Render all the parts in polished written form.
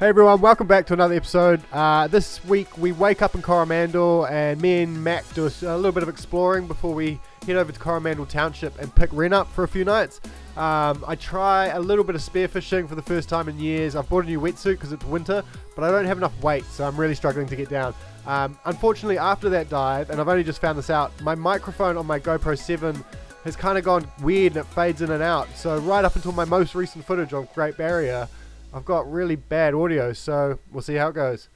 Hey everyone, welcome back to another episode. This week we wake up in Coromandel and me and Mac do a little bit of exploring before we head over to Coromandel Township and pick Ren up for a few nights. I try a little bit of spearfishing for the first time in years. I've bought a new wetsuit because it's winter, but I don't have enough weight, so I'm really struggling to get down. Unfortunately, after that dive, and I've only just found this out, my microphone on my GoPro 7 has kind of gone weird and it fades in and out. So right up until my most recent footage on Great Barrier, I've got really bad audio, so we'll see how it goes.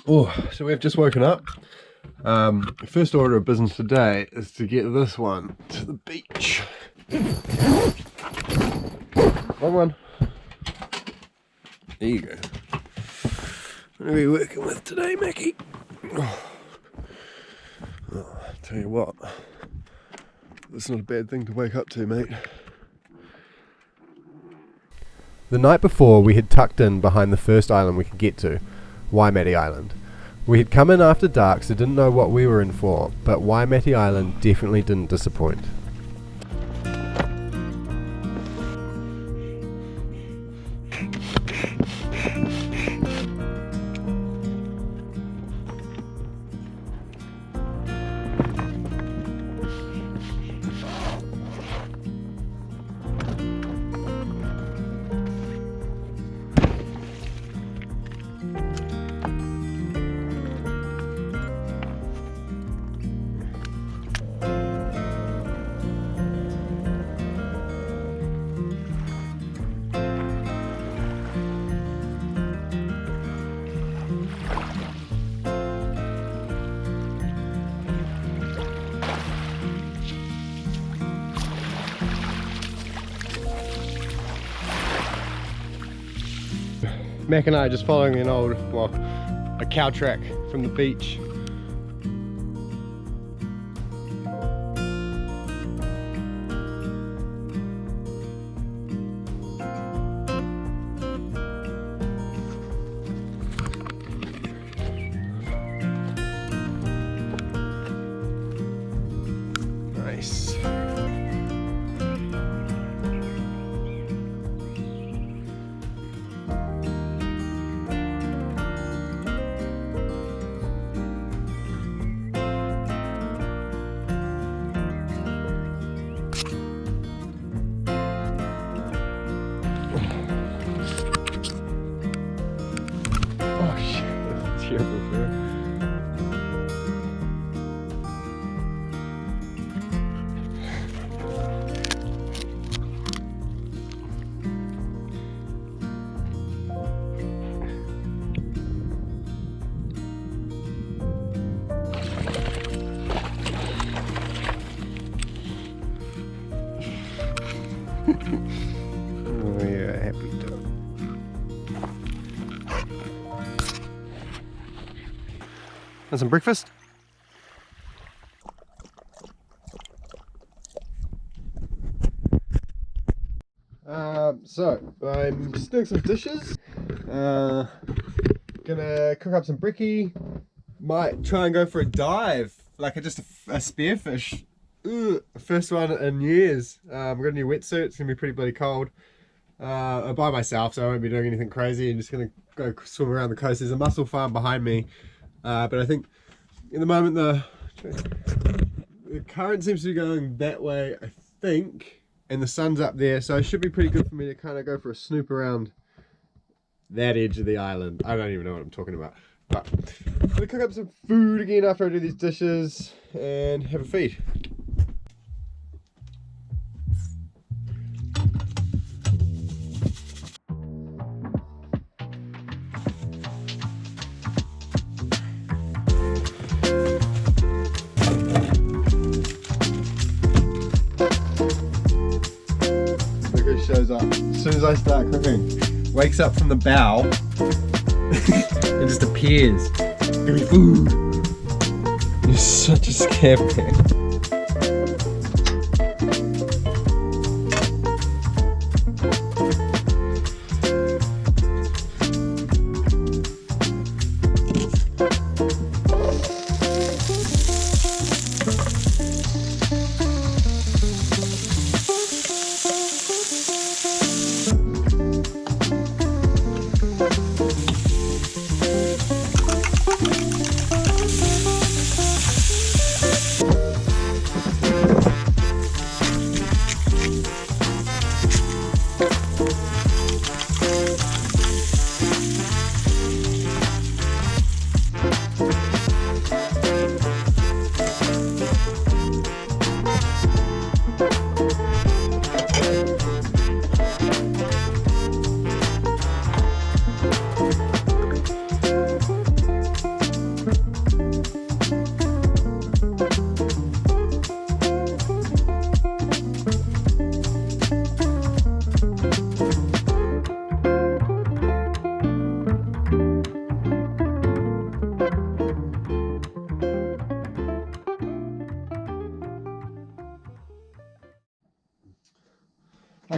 Oh, so we've just woken up. First order of business today is to get this one to the beach. Wrong one. There you go. What are we working with today, Mackie? Oh, tell you what, that's not a bad thing to wake up to, mate. The night before, we had tucked in behind the first island we could get to, Waimate Island. We had come in after dark, so didn't know what we were in for, but Waimate Island definitely didn't disappoint. Mac and I are just following a cow track from the beach. Nice. Oh yeah, happy dog. Want some breakfast? So I'm just doing some dishes. Gonna cook up some breaky. Might try and go for a dive, like just a spearfish. First one in years. I've got a new wetsuit. It's gonna be pretty bloody cold. I'm by myself, so I won't be doing anything crazy. I'm just gonna go swim around the coast. There's a mussel farm behind me, but I think in the moment the current seems to be going that way, I think, and the sun's up there, so it should be pretty good for me to kind of go for a snoop around that edge of the island. I don't even know what I'm talking about, but I'm gonna cook up some food again after I do these dishes and have a feed. Shows up as soon as I start cooking. Wakes up from the bow and just appears. Give me food. You're such a scapegoat.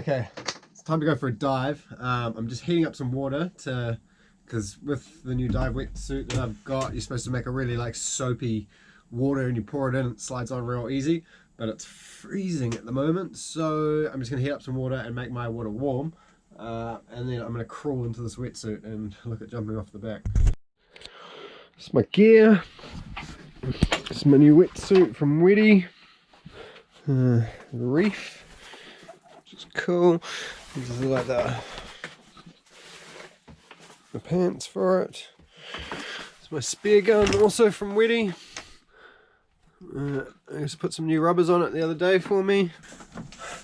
Okay, it's time to go for a dive. I'm just heating up some water because with the new dive wetsuit that I've got, you're supposed to make a really like soapy water and you pour it in, it slides on real easy, but it's freezing at the moment, so I'm just going to heat up some water and make my water warm, and then I'm going to crawl into this wetsuit and look at jumping off the back. This is my gear. This is my new wetsuit from Weddy. Reef, which is cool. This is like the pants for it. It's my spear gun, also from Weddy. I just put some new rubbers on it the other day for me.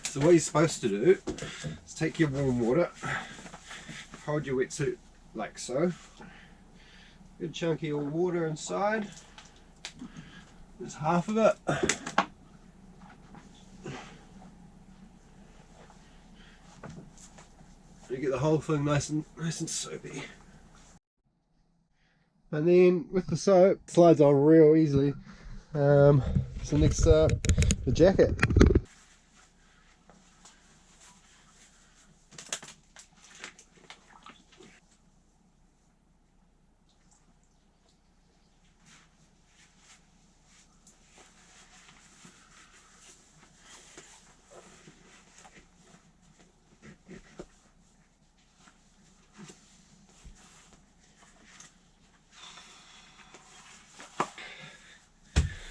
So what you're supposed to do is take your warm water, hold your wetsuit like so. Good chunky of water inside. There's half of it. You get the whole thing nice and soapy. And then with the soap, it slides on real easily. So next up, the jacket.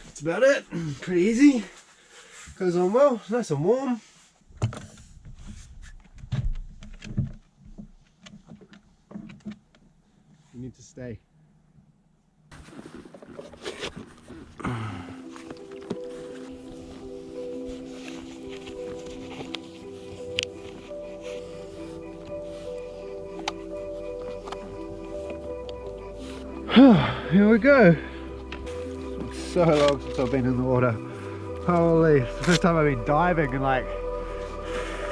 That's about it. Pretty easy. Goes on well, nice and warm. You need to stay. Here we go. It's so long since I've been in the water. Holy, it's the first time I've been diving in like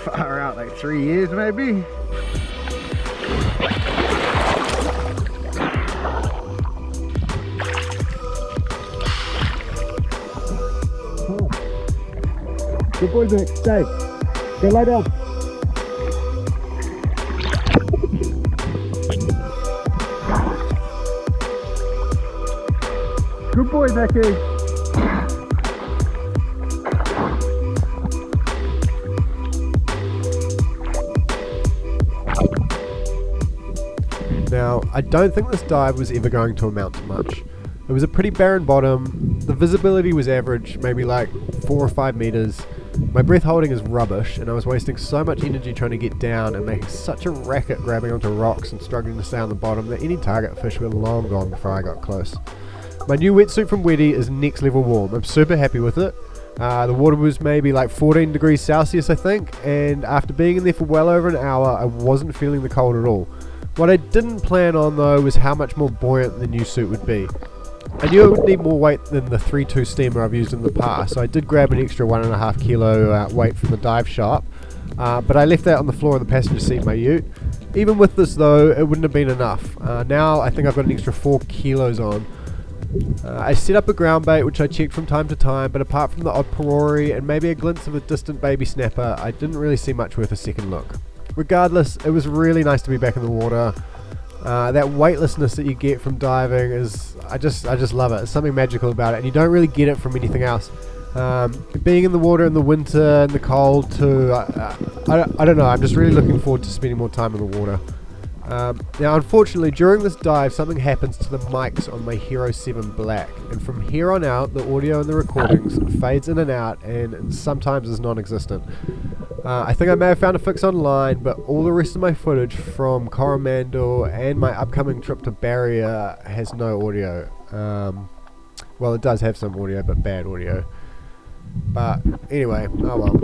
far out, like 3 years maybe. Good boy, Mac, stay. Go lie down. Good boy, Becky. Now, I don't think this dive was ever going to amount to much. It was a pretty barren bottom, the visibility was average, maybe like 4 or 5 meters. My breath holding is rubbish, and I was wasting so much energy trying to get down and making such a racket grabbing onto rocks and struggling to stay on the bottom that any target fish were long gone before I got close. My new wetsuit from Weddy is next level warm. I'm super happy with it. The water was maybe like 14 degrees Celsius I think, and after being in there for well over an hour I wasn't feeling the cold at all. What I didn't plan on though was how much more buoyant the new suit would be. I knew it would need more weight than the 3.2 steamer I've used in the past, so I did grab an extra 1.5 kilo weight from the dive shop, but I left that on the floor of the passenger seat of my ute. Even with this though, it wouldn't have been enough. Now I think I've got an extra 4 kilos on. I set up a ground bait which I checked from time to time, but apart from the odd parori and maybe a glimpse of a distant baby snapper, I didn't really see much worth a second look. Regardless, it was really nice to be back in the water. That weightlessness that you get from diving is, I just love it. There's something magical about it, and you don't really get it from anything else. Being in the water in the winter and the cold too, I don't know, I'm just really looking forward to spending more time in the water. Now unfortunately during this dive something happens to the mics on my Hero 7 Black, and from here on out the audio in the recordings fades in and out and sometimes is non-existent. I think I may have found a fix online, but all the rest of my footage from Coromandel and my upcoming trip to Barrier has no audio. Well, it does have some audio, but bad audio. But anyway, oh well.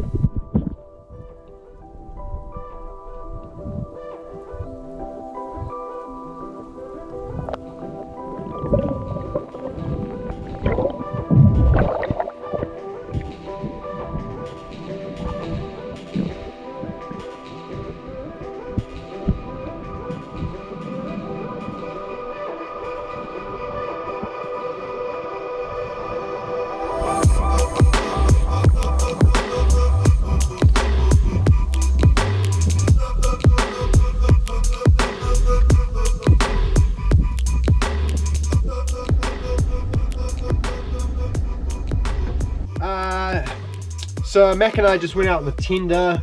So Mac and I just went out on the tender.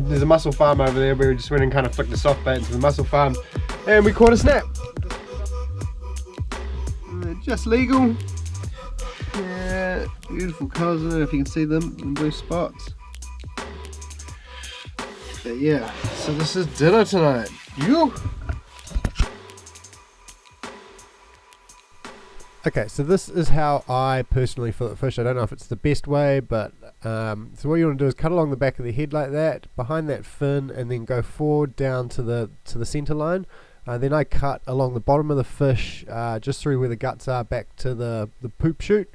There's a mussel farm over there. We just went and kind of flicked the soft bait into the mussel farm, and we caught a snap. Just legal. Yeah, beautiful colours. I don't know if you can see them in blue spots. But yeah, so this is dinner tonight. You. Okay, so this is how I personally fillet fish. I don't know if it's the best way, but so what you want to do is cut along the back of the head like that, behind that fin, and then go forward down to the center line. Then I cut along the bottom of the fish, just through where the guts are, back to the poop chute.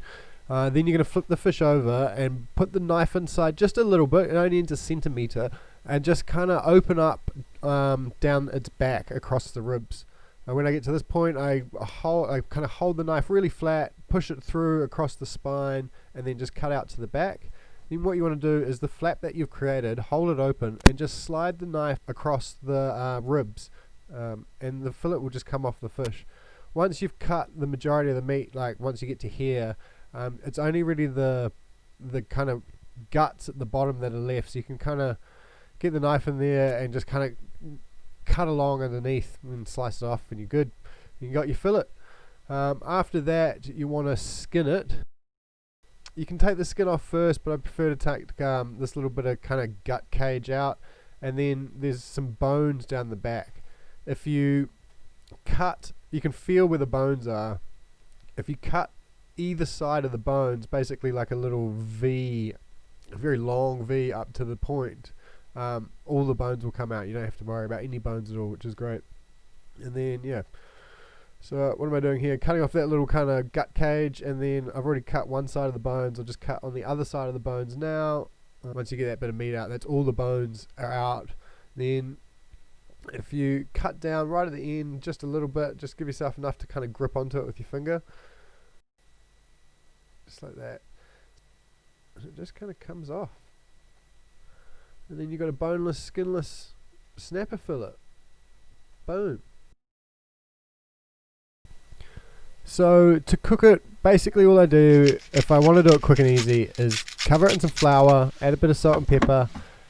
Then you're going to flip the fish over and put the knife inside just a little bit, it only needs a centimetre, and just kind of open up down its back across the ribs. When I get to this point, I kind of hold the knife really flat, push it through across the spine, and then just cut out to the back. Then what you want to do is the flap that you've created, hold it open, and just slide the knife across the ribs, and the fillet will just come off the fish. Once you've cut the majority of the meat, like once you get to here, it's only really the kind of guts at the bottom that are left, so you can kind of get the knife in there and just kind of cut along underneath and slice it off, and you're good. You got your fillet. After that, you want to skin it. You can take the skin off first, but I prefer to take this little bit of kind of gut cage out, and then there's some bones down the back. If you cut, you can feel where the bones are. If you cut either side of the bones, basically like a little V, a very long V up to the point, all the bones will come out. You don't have to worry about any bones at all, which is great. And then yeah, so what am I doing here? Cutting off that little kind of gut cage, and then I've already cut one side of the bones. I'll just cut on the other side of the bones now. Once you get that bit of meat out, that's all the bones are out. Then if you cut down right at the end just a little bit, just give yourself enough to kind of grip onto it with your finger, just like that, and it just kind of comes off. And then you've got a boneless, skinless snapper fillet. Boom. So to cook it, basically all I do, if I want to do it quick and easy, is cover it in some flour, add a bit of salt and pepper,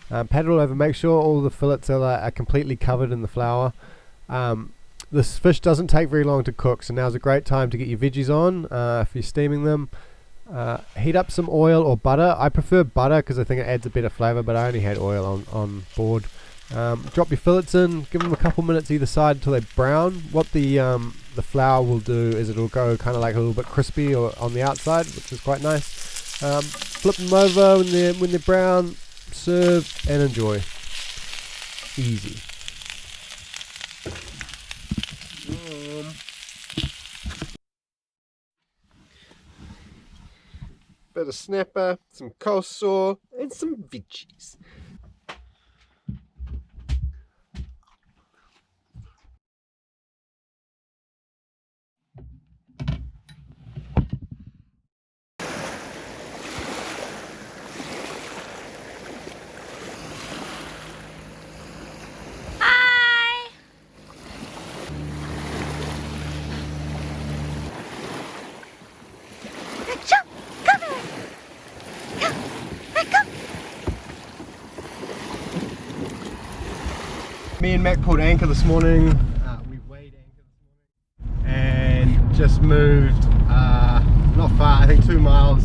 pat it all over, make sure all the fillets are completely covered in the flour. This fish doesn't take very long to cook, so now's a great time to get your veggies on if you're steaming them. Heat up some oil or butter. I prefer butter because I think it adds a better flavour, but I only had oil on board. Drop your fillets in, give them a couple minutes either side until they brown. What the flour will do is it'll go kind of like a little bit crispy or on the outside, which is quite nice. Flip them over when they're brown, serve and enjoy. Easy. Bit of snapper, some coleslaw, and some veggies. Me and Mac pulled anchor this morning. We weighed anchor this morning and just moved not far, I think 2 miles,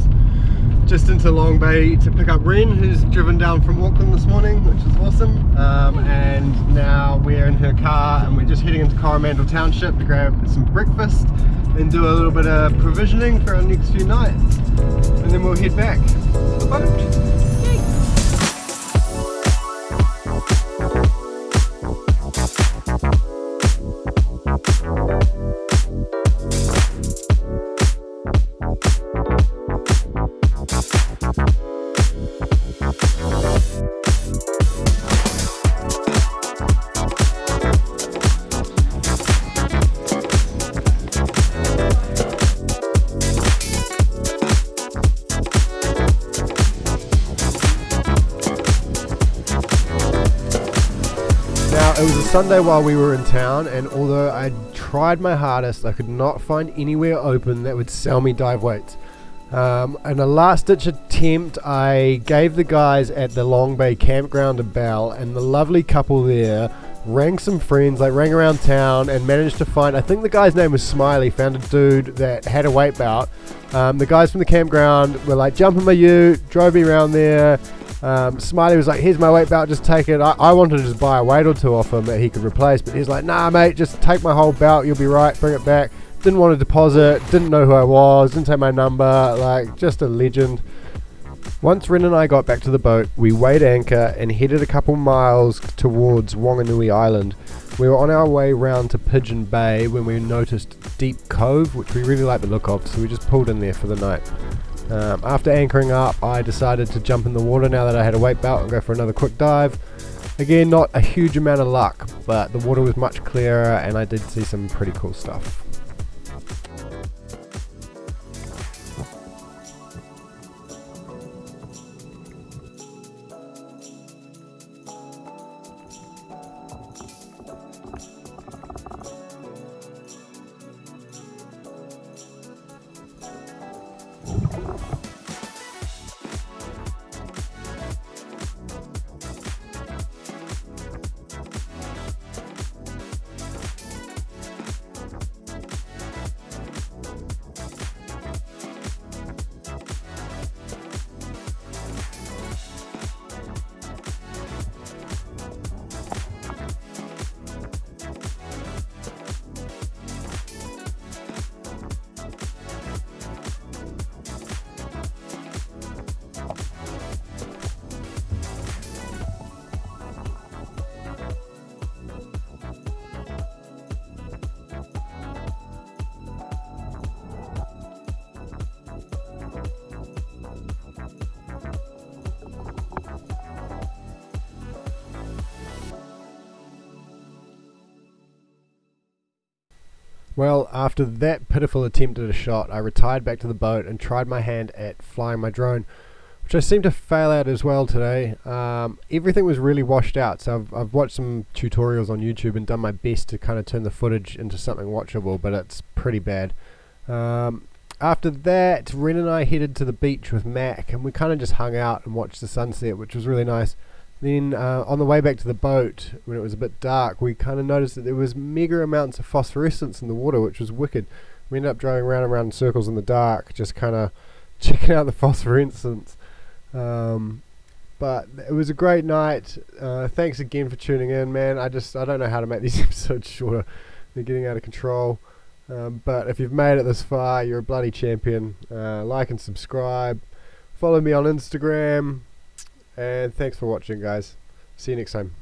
just into Long Bay to pick up Ren, who's driven down from Auckland this morning, which is awesome. And now we're in her car and we're just heading into Coromandel Township to grab some breakfast and do a little bit of provisioning for our next few nights, and then we'll head back to the boat. It was a Sunday while we were in town, and although I tried my hardest, I could not find anywhere open that would sell me dive weights. In a last-ditch attempt, I gave the guys at the Long Bay campground a bell, and the lovely couple there rang some friends, rang around town and managed to find, I think the guy's name was Smiley, found a dude that had a weight belt. The guys from the campground were like, jump in my ute, drove me around there. Smiley was like, here's my weight belt, just take it. I wanted to just buy a weight or two off him that he could replace, but he's like, nah mate, just take my whole belt, you'll be right, bring it back. Didn't want to deposit, didn't know who I was, didn't take my number, just a legend. Once Ren and I got back to the boat, we weighed anchor and headed a couple miles towards Whanganui Island. We were on our way round to Pigeon Bay when we noticed Deep Cove, which we really liked the look of, so we just pulled in there for the night. After anchoring up, I decided to jump in the water now that I had a weight belt and go for another quick dive. Again, not a huge amount of luck, but the water was much clearer and I did see some pretty cool stuff. Well, after that pitiful attempt at a shot, I retired back to the boat and tried my hand at flying my drone, which I seemed to fail at as well today. Everything was really washed out, so I've watched some tutorials on YouTube and done my best to kind of turn the footage into something watchable, but it's pretty bad. After that, Ren and I headed to the beach with Mac, and we kind of just hung out and watched the sunset, which was really nice. Then on the way back to the boat, when it was a bit dark, we kind of noticed that there was mega amounts of phosphorescence in the water, which was wicked. We ended up driving round and round in circles in the dark, just kind of checking out the phosphorescence. But it was a great night. Thanks again for tuning in, man. I don't know how to make these episodes shorter. They're getting out of control. But if you've made it this far, you're a bloody champion. Like and subscribe. Follow me on Instagram. And thanks for watching, guys. See you next time.